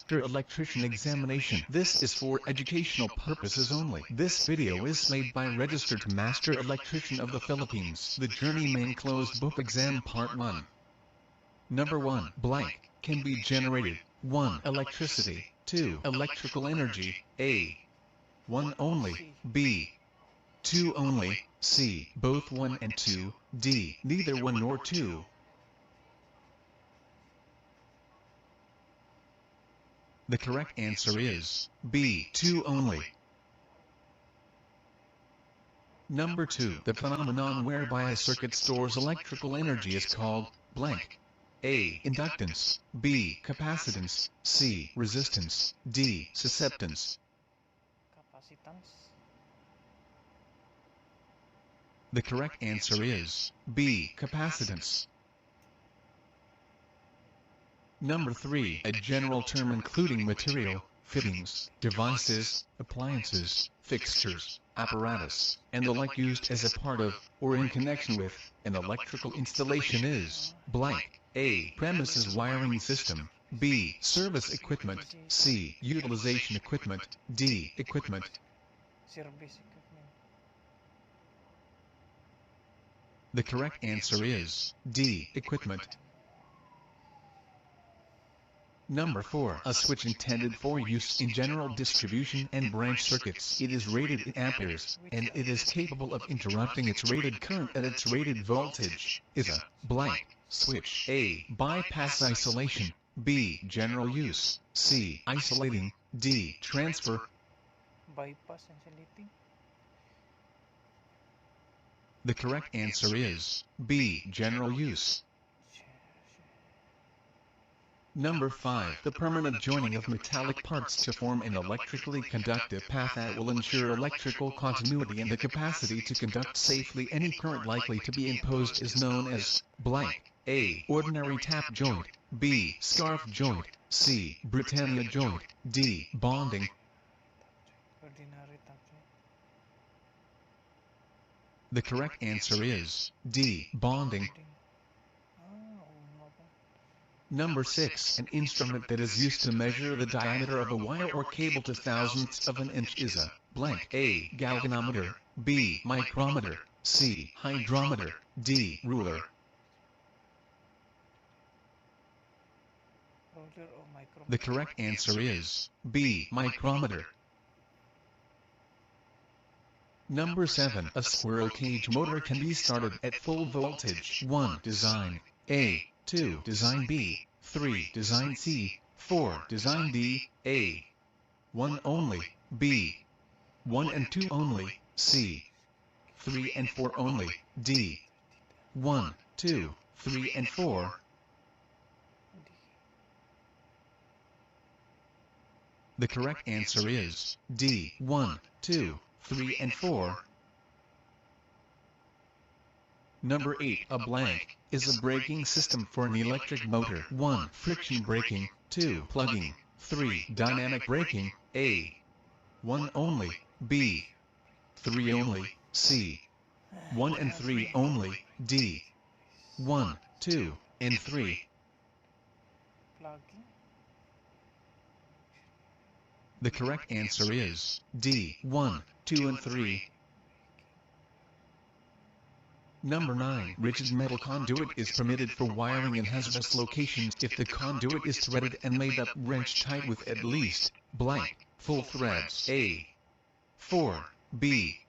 Master Electrician Examination. This is for educational purposes only. This video is made by Registered Master Electrician of the Philippines. The Journeyman Closed Book Exam Part 1. Number 1. Blank can be generated. 1. Electricity. 2. Electrical energy. A. 1 only. B. 2 only. C. Both 1 and 2. D. Neither 1 nor 2. The correct answer is B. 2 only. Number 2. The phenomenon whereby a circuit stores electrical energy is called blank. A. Inductance. B. Capacitance. C. Resistance. D. Susceptance. Capacitance. The correct answer is B. Capacitance. Number 3. A general term including material, fittings, devices, appliances, fixtures, apparatus, and the like used as a part of, or in connection with, an electrical installation is blank. A. Premises wiring system. B. Service equipment. C. Utilization equipment. D. Equipment. Service equipment. The correct answer is D. Equipment. Number 4. A switch intended for use in general distribution and branch circuits. It is rated in amperes, and it is capable of interrupting its rated current at its rated voltage. Is a blank switch. A. Bypass isolation. B. General use. C. Isolating. D. Transfer. Bypass insulating. The correct answer is B. General use. Number 5. The permanent joining of metallic parts to form an electrically conductive path that will ensure electrical continuity and the capacity to conduct safely any current likely to be imposed is known as blank. A. Ordinary tap joint. B. Scarf joint. C. Britannia joint. D. Bonding. Ordinary tap joint. The correct answer is D. Bonding. Number 6. An instrument that is used to measure the diameter of a wire or cable to thousandths of an inch is a blank. A. Galvanometer. B. Micrometer. C. Hydrometer. D. Ruler. Roller or micrometer. The correct answer is B. Micrometer. Number 7. A squirrel cage motor can be started at full voltage. 1. Design A. 2. Design B. 3. Design C. 4. Design D. A. 1 only. B. 1 and 2 only. C. 3 and 4 only. D. 1, 2, 3 and 4. The correct answer is D. 1, 2, 3 and 4. Number 8. A blank is a braking system for an electric motor. 1. Friction braking. 2. Plugging. 3. Dynamic braking. A. 1 only. B. 3 only. C. 1 and 3 only. D. 1, 2, and 3. Plugging. The correct answer is D. 1, 2 and 3. Number 9. Rigid metal conduit is permitted for wiring in hazardous locations if the conduit is threaded and made up wrench tight with at least blank full threads. A. 4. B.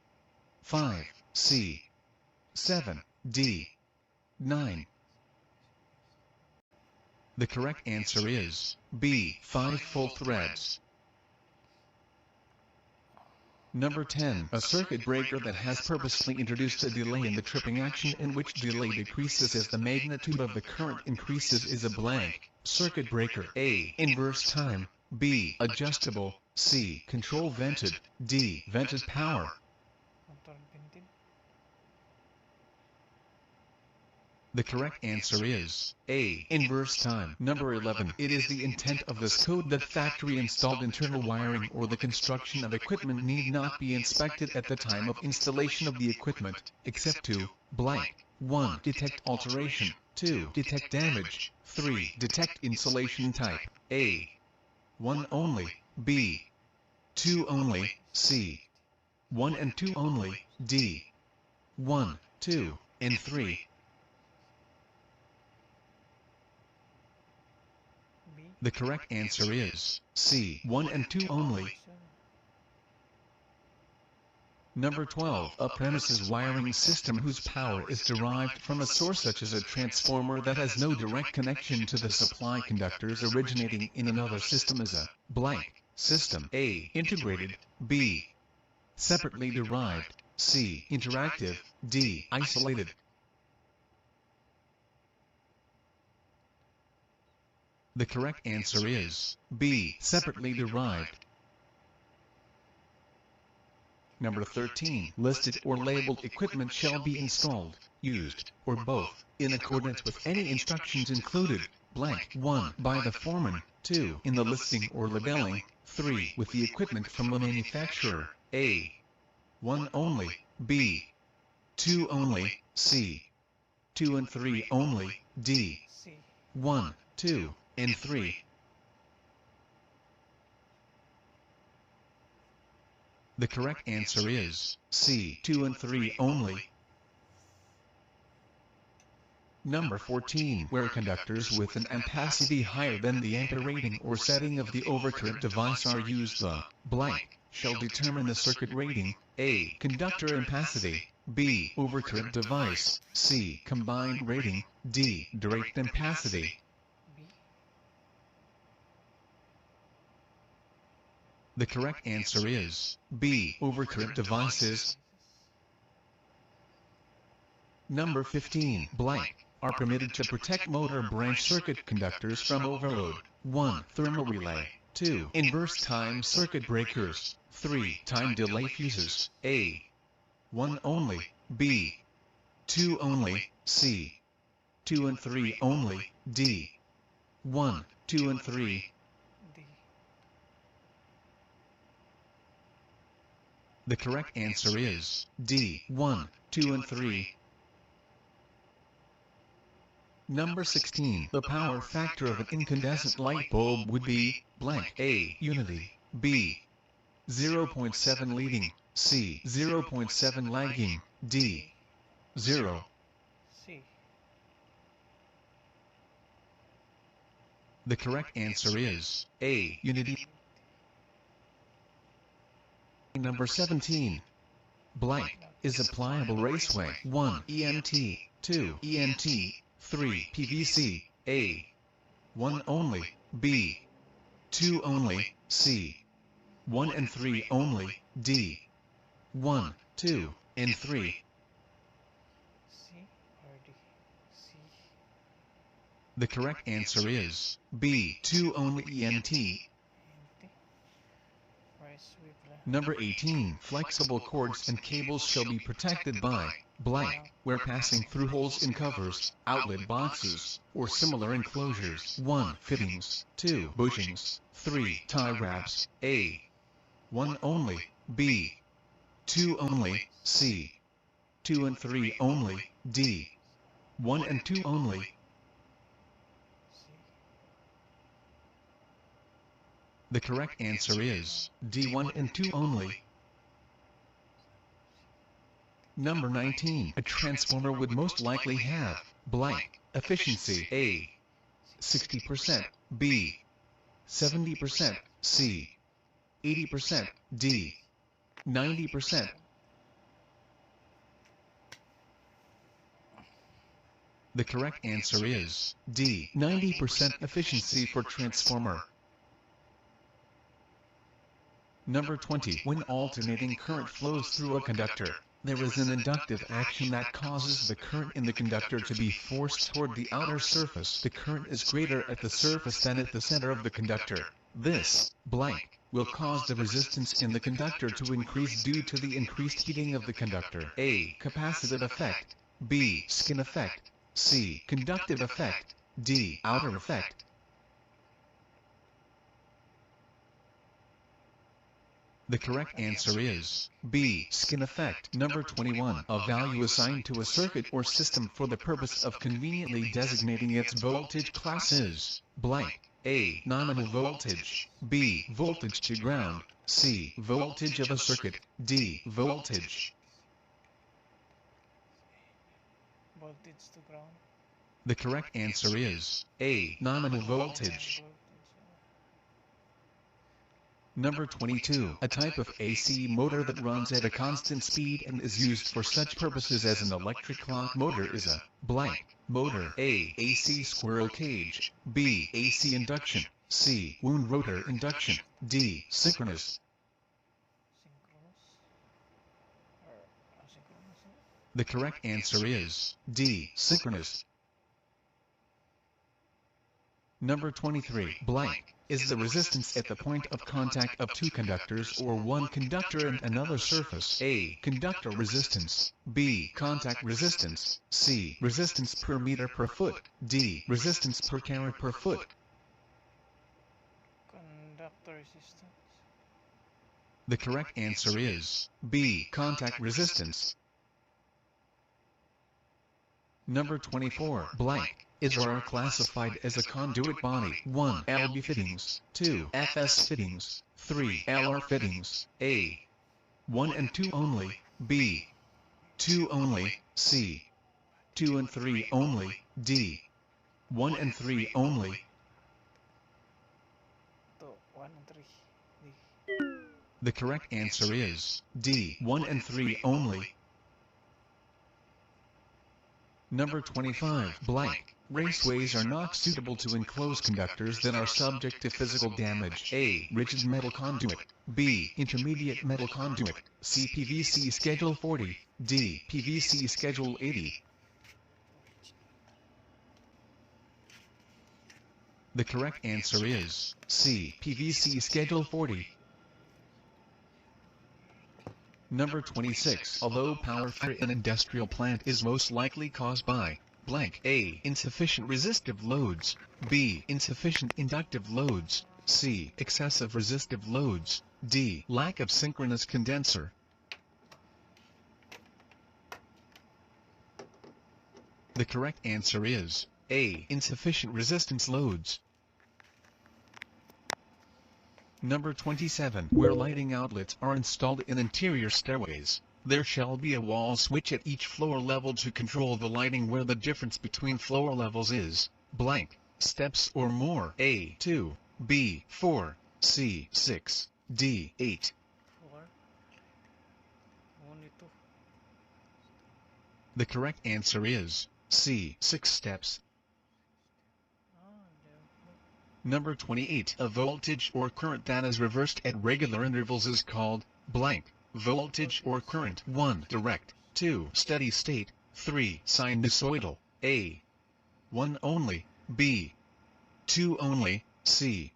5. C. 7. D. 9. The correct answer is B. 5 full threads. Number 10. A circuit breaker that has purposely introduced a delay in the tripping action in which delay decreases as the magnitude of the current increases is a blank circuit breaker. A. Inverse time. B. Adjustable. C. Control vented. D. Vented power. Control vented. The correct answer is A. Inverse time. Number 11. It is the intent of this code that factory-installed internal wiring or the construction of equipment need not be inspected at the time of installation of the equipment, except to blank. 1. Detect alteration. 2. Detect damage. 3. Detect insulation type. A. 1 only, B. 2 only, C. 1 and 2 only, D. 1, 2, and 3. B. The correct answer is C. 1 and 2 only. Option. Number 12. A premises wiring system whose power is derived from a source such as a transformer that has no direct connection to the supply conductors originating in another system is a blank system. A. Integrated. B. Separately derived. C. Interactive. D. Isolated. The correct answer is B. Separately derived. Number 13. Listed or labeled equipment shall be installed, used, or both, in accordance with any instructions included, blank 1. By the foreman, 2. In the listing or labeling, 3. With the equipment from the manufacturer, A. 1 only, B. 2 only, C. 2 and 3 only, D. C. 1, 2, and 3. The correct answer is C. 2 and 3 only. Number 14. Where conductors with an ampacity higher than the ampere rating or setting of the overcurrent device are used, the blank shall determine the circuit rating. A. Conductor ampacity. B. Overcurrent device. C. Combined rating. D. Direct ampacity. B. The correct answer is B. Overcurrent devices. Number 15. Blank are permitted to protect motor branch circuit conductors from overload. 1. Thermal relay. 2. Inverse time circuit breakers. 3. Time delay fuses. A. 1 only. B. 2 only. C. 2 and 3 only. D. 1, 2 and 3. D. The correct answer is D. 1, 2 and 3. Number 16. The power factor of an incandescent light bulb would be blank. A. Unity. B. 0.7 leading. C. 0.7 lagging. D. 0. C. The correct answer is A. Unity. Number 17. Blank is a pliable raceway. 1. EMT. 2. EMT. 3. PVC. A. 1 only. B. 2 only. C. 1 and 3 only. D. 1, 2, and 3. C or D? C. The correct answer is B. 2 only. EMT. Empty. Rice whipper. Number 18. Flexible cords and cables shall be protected by blank where passing through holes in covers, outlet boxes, or similar enclosures. 1. Fittings. 2. Bushings. 3. Tie wraps. A. 1 only. B. 2 only. C. 2 and 3 only. D. 1 and 2 only. C. The correct answer is D. 1 and 2 only. Number 19. A transformer would most likely have blank efficiency. A. 60%. B. 70%. C. 80%. D. 90%. The correct answer is D. 90% efficiency for transformer. Number 20. When alternating current flows through a conductor, there is an inductive action that causes the current in the conductor to be forced toward the outer surface. The current is greater at the surface than at the center of the conductor. This blank will cause the resistance in the conductor to increase due to the increased heating of the conductor. A. Capacitive effect. B. Skin effect. C. Conductive effect. D. Outer effect. The correct answer is B. Skin effect. Number 21. A value assigned to a circuit or system for the purpose of conveniently designating its voltage class is blank. A. Nominal voltage. B. Voltage to ground. C. Voltage of a circuit. D. Voltage. Voltage to ground. The correct answer is A. Nominal voltage. Number 22. A type of AC motor that runs at a constant speed and is used for such purposes as an electric clock motor is a blank motor. A. AC squirrel cage. B. AC induction. C. Wound rotor induction. D. Synchronous. Synchronous. Or asynchronous. The correct answer is D. Synchronous. Number 23. Blank is the resistance at the point of contact of two conductors or one conductor and another surface. A. Conductor resistance. B. Contact resistance. C. Resistance per meter per foot. D. Resistance per carat per foot. Conductor resistance. The correct answer is B. Contact resistance. Number 24. Blank is or are classified as a conduit body. 1. LB fittings. 2. FS fittings. 3. LR fittings. A. 1 and 2 only. B. 2 only. C. 2 and 3 only. D. 1 and 3 only. 2, 1 and 3. D. The correct answer is D. 1 and 3 only. Number 25. Blank. Raceways are not suitable to enclose conductors that are subject to physical damage. A. Rigid metal conduit. B. Intermediate metal conduit. C. PVC Schedule 40. D. PVC Schedule 80. The correct answer is C. PVC Schedule 40. Number 26. A low power factor in an industrial plant is most likely caused by blank. A. Insufficient resistive loads. B. Insufficient inductive loads. C. Excessive resistive loads. D. Lack of synchronous condenser. The correct answer is A. Insufficient resistance loads. Number 27. Where lighting outlets are installed in interior stairways, there shall be a wall switch at each floor level to control the lighting where the difference between floor levels is blank steps or more. A. 2. B. 4. C. 6. D. 8. 4. Only 2. The correct answer is C. 6 steps. Number 28. A voltage or current that is reversed at regular intervals is called blank voltage or current. 1. Direct. 2. Steady state. 3. Sinusoidal. A. 1 only. B. 2 only. C.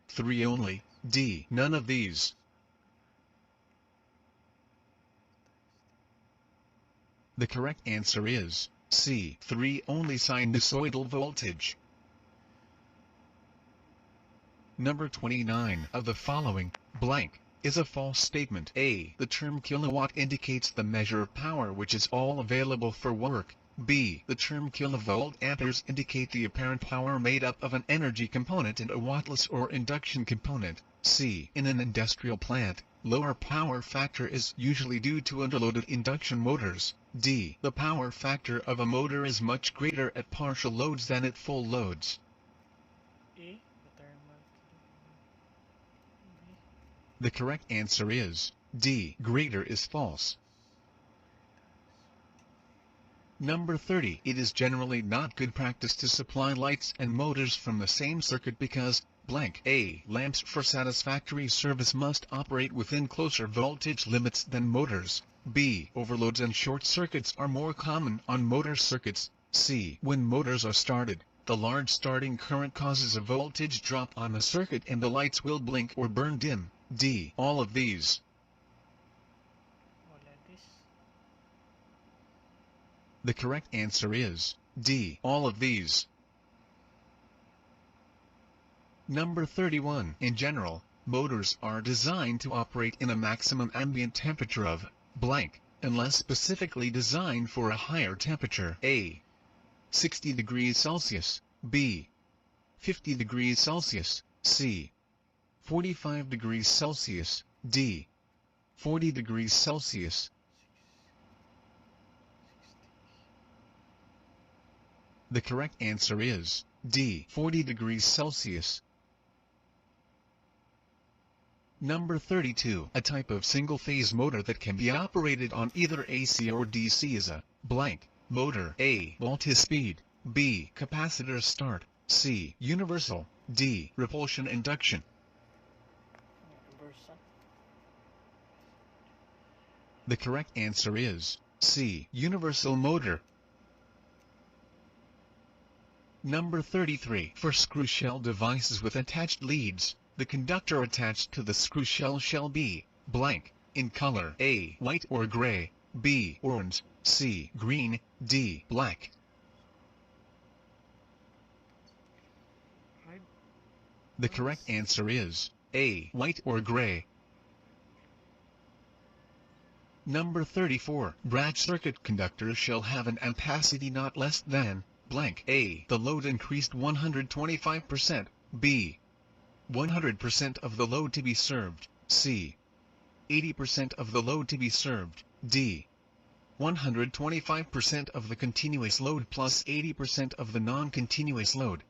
3 only. D. None of these. The correct answer is C. 3 only. Sinusoidal voltage. Number 29. Of the following, blank is a false statement. A. The term kilowatt indicates the measure of power which is all available for work. B. The term kilovolt amperes indicate the apparent power made up of an energy component and a wattless or induction component. C. In an industrial plant, lower power factor is usually due to underloaded induction motors. D. The power factor of a motor is much greater at partial loads than at full loads. E. The correct answer is D. Greater is false. Number 30. It is generally not good practice to supply lights and motors from the same circuit because blank. A. Lamps for satisfactory service must operate within closer voltage limits than motors. B. Overloads and short circuits are more common on motor circuits. C. When motors are started, the large starting current causes a voltage drop on the circuit and the lights will blink or burn dim. D. All of these. The correct answer is D. All of these. Number 31. In general, motors are designed to operate in a maximum ambient temperature of blank, unless specifically designed for a higher temperature. A. 60 degrees Celsius. B. 50 degrees Celsius, C. 45 degrees Celsius, D. 40 degrees Celsius. The correct answer is D. 40 degrees Celsius. Number 32. A type of single-phase motor that can be operated on either AC or DC is a blank motor. A. Multi-speed. B. Capacitor start. C. Universal. D. Repulsion induction. Universal. The correct answer is C. Universal motor. Number 33. For screw shell devices with attached leads, the conductor attached to the screw shell shall be blank in color. A. White or gray. B. Orange. C. Green. D. Black. Red. The correct answer is A. White or gray. Number 34. Branch circuit conductors shall have an ampacity not less than blank. A. The load increased 125%. B. 100% of the load to be served. C. 80% of the load to be served. D. 125% of the continuous load plus 80% of the non-continuous load.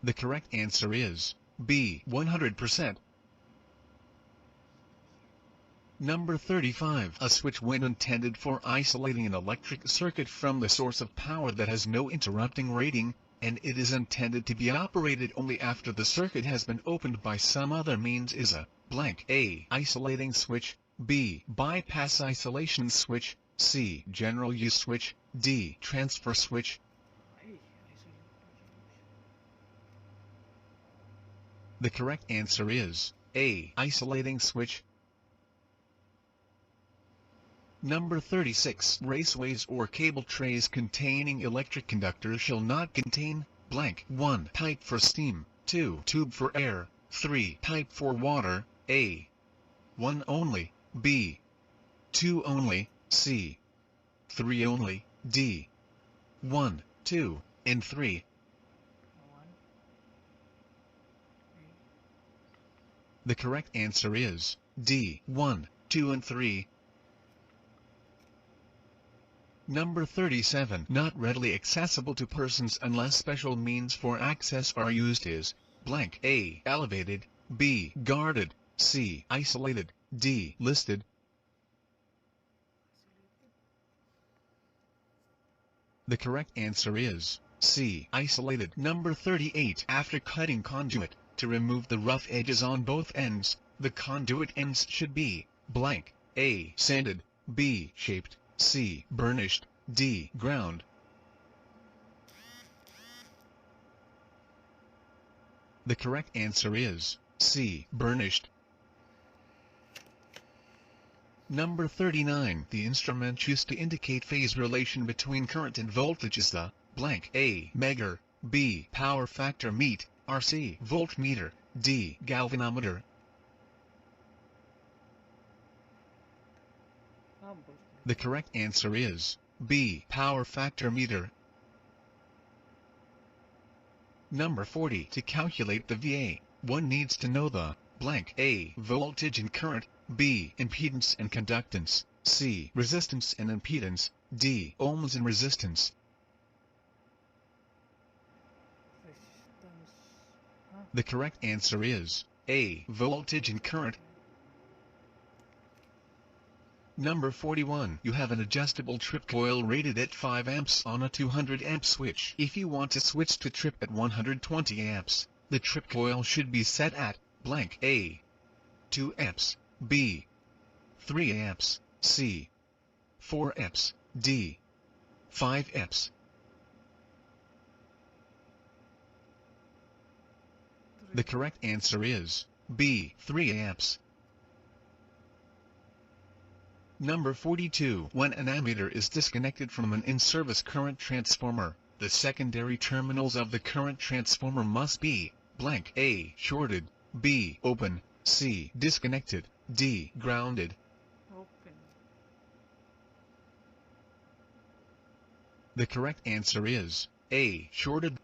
The correct answer is B. 100%. Number 35. A switch when intended for isolating an electric circuit from the source of power that has no interrupting rating, and it is intended to be operated only after the circuit has been opened by some other means is a blank. A. Isolating switch. B. Bypass isolation switch. C. General use switch. D. Transfer switch. The correct answer is A. Isolating switch. Number 36. Raceways or cable trays containing electric conductors shall not contain blank. 1. Pipe for steam. 2. Tube for air. 3. Pipe for water. A. 1 only. B. 2 only. C. 3 only. D. 1, 2, and 3. 1, 3. The correct answer is D. 1, 2, and 3. Number 37. Not readily accessible to persons unless special means for access are used is blank. A. Elevated. B. Guarded. C. Isolated. D. Listed. The correct answer is C. Isolated. Number 38. After cutting conduit, to remove the rough edges on both ends, the conduit ends should be blank. A. Sanded. B. Shaped. C. Burnished. D. Ground. The correct answer is C. Burnished. Number 39. The instrument used to indicate phase relation between current and voltage is the blank. A. Megger. B. Power factor meter. C. Voltmeter. D. Galvanometer. The correct answer is B. Power factor meter. Number 40. To calculate the VA, one needs to know the blank. A. Voltage and current. B. Impedance and conductance. C. Resistance and impedance. D. Ohms and resistance. Resistance. Huh? The correct answer is A. Voltage and current. Number 41. You have an adjustable trip coil rated at 5 amps on a 200 amp switch. If you want to switch to trip at 120 amps, the trip coil should be set at blank. A. 2 amps. B. 3 amps. C. 4 amps. D. 5 amps. The correct answer is B. 3 amps. Number 42. When an ammeter is disconnected from an in-service current transformer, the secondary terminals of the current transformer must be blank. A. Shorted. B. Open. C. Disconnected. D. Grounded. Open. The correct answer is A. Shorted.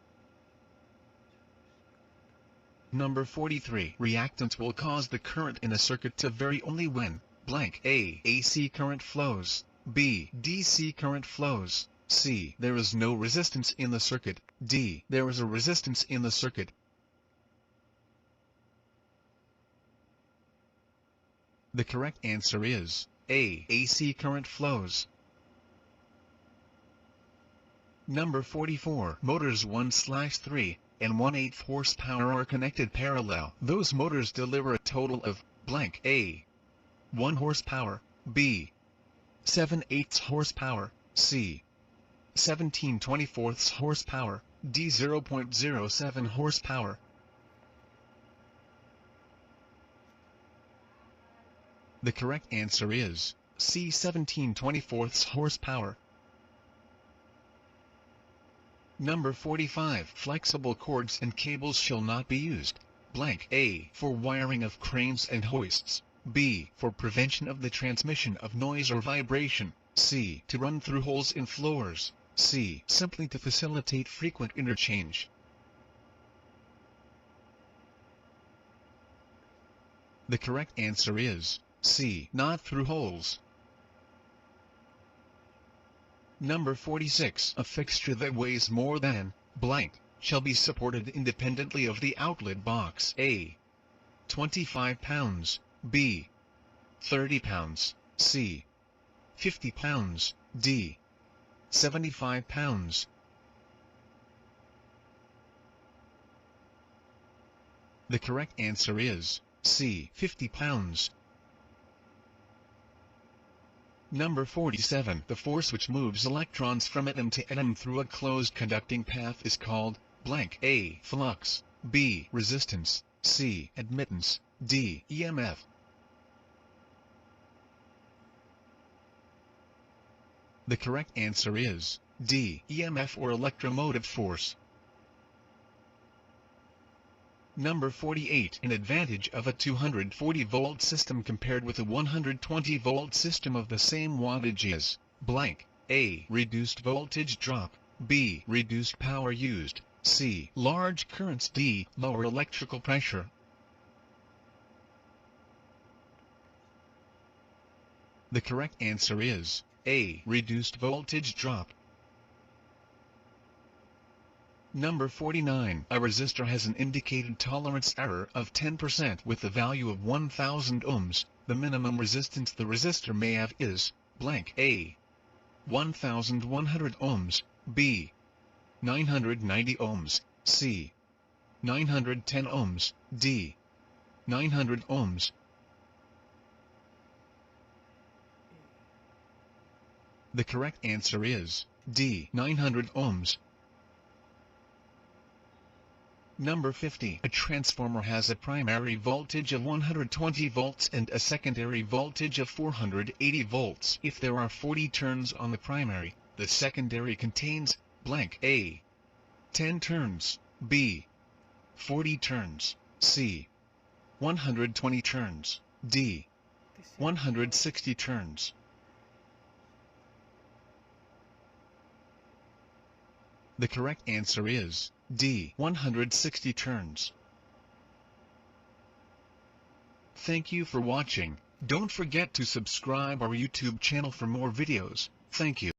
Number 43. Reactance will cause the current in a circuit to vary only when blank. A. AC current flows. B. DC current flows. C. There is no resistance in the circuit. D. There is a resistance in the circuit. The correct answer is A. AC current flows. Number 44. Motors 1/3 and 1/8 horsepower are connected parallel. Those motors deliver a total of blank. A. 1 horsepower. B. 7/8 horsepower. C. 17/24 horsepower. D. 0.07 horsepower. The correct answer is C. 17/24 horsepower. Number 45. Flexible cords and cables shall not be used. Blank. A. For wiring of cranes and hoists. B. For prevention of the transmission of noise or vibration. C. To run through holes in floors. C. Simply to facilitate frequent interchange. The correct answer is C. Not through holes. Number 46. A fixture that weighs more than blank shall be supported independently of the outlet box. A. 25 pounds. B. 30 pounds. C. 50 pounds. D. 75 pounds. The correct answer is C. 50 pounds. Number 47. The force which moves electrons from atom to atom through a closed conducting path is called blank. A. Flux. B. Resistance. C. Admittance. D. EMF. The correct answer is D. EMF or electromotive force. Number 48. An advantage of a 240-volt system compared with a 120-volt system of the same wattage is blank. A. Reduced voltage drop. B. Reduced power used. C. Large currents. D. Lower electrical pressure. The correct answer is A. Reduced voltage drop. Number 49. A resistor has an indicated tolerance error of 10% with a value of 1000 ohms. The minimum resistance the resistor may have is blank. A. 1100 ohms. B. 990 ohms. C. 910 ohms. D. 900 ohms. The correct answer is D. 900 ohms. Number 50. A transformer has a primary voltage of 120 volts and a secondary voltage of 480 volts. If there are 40 turns on the primary, the secondary contains blank. A. 10 turns. B. 40 turns. C. 120 turns. D. 160 turns. The correct answer is D. 160 turns. Thank you for watching. Don't forget to subscribe our YouTube channel for more videos. Thank you.